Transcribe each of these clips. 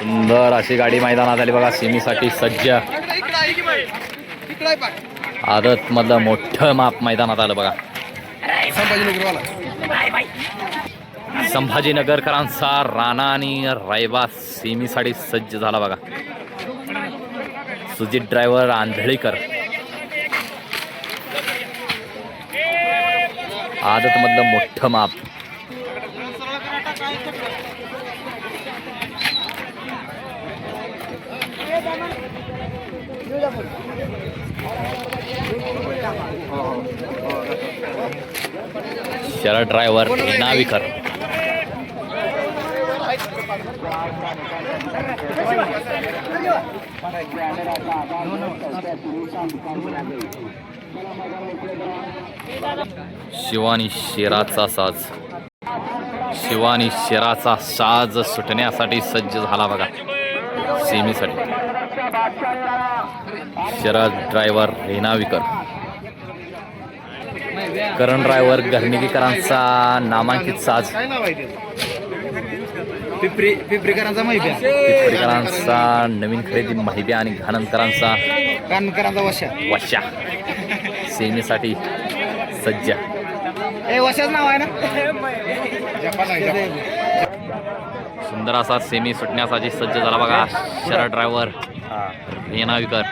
सुंदर अशी गाडी मैदानात आली बघा. सेमीसाठी सज्ज. आदत मधलं मोठं माप मैदानात आलं बघा. संभाजीनगरकरांचा राणा आणि रायबा सेमीसाठी सज्ज झाला बघा. सुजित ड्रायव्हर आंधळीकर. आदत मधलं मोठं माप. शरद ड्रायव्हर नाविकर. शिवानी शेराचा साज. शिवानी शेराचा साज सुटण्यासाठी सज्ज झाला बघा सेमीसाठी. शरद ड्रायव्हर रेणाविकर. करण ड्रायव्हर घरणीकरांचा नामांकित साज. पिंपरीकरांचा नवीन खरेदी माहिती आणि घाणंदकरांचा वशा सेमीसाठी सज्ज. वशाच नाव आहे ना. सुंदर असा सेमी सुटण्यासाठी सज्ज झाला बघा शरद ड्रायव्हर रेणाविकर.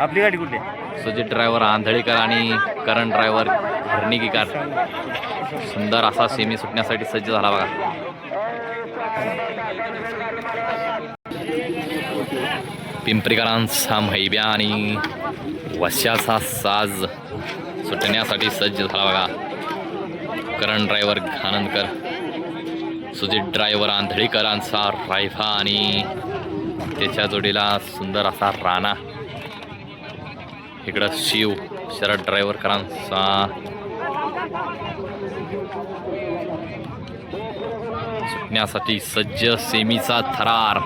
आपली गाडी कुठली? सुजित ड्रायव्हर आंधळीकर आणि करण ड्रायव्हर घरणीकर. सुंदर असा सेमी सुटण्यासाठी सज्ज झाला बघा. पिंपरीकरांचा मैब्या आणि वशाचा साज सुटण्यासाठी सज्ज झाला बघा. करण ड्रायव्हर घाणंदकर. सुजित ड्रायव्हर आंधळीकरांचा रायफा आणि त्याच्या जोडीला सुंदर असा राणा. इकडं शिव शरद ड्रायव्हरकरांचा. सुटण्यासाठी सज्ज सेमीचा थरार.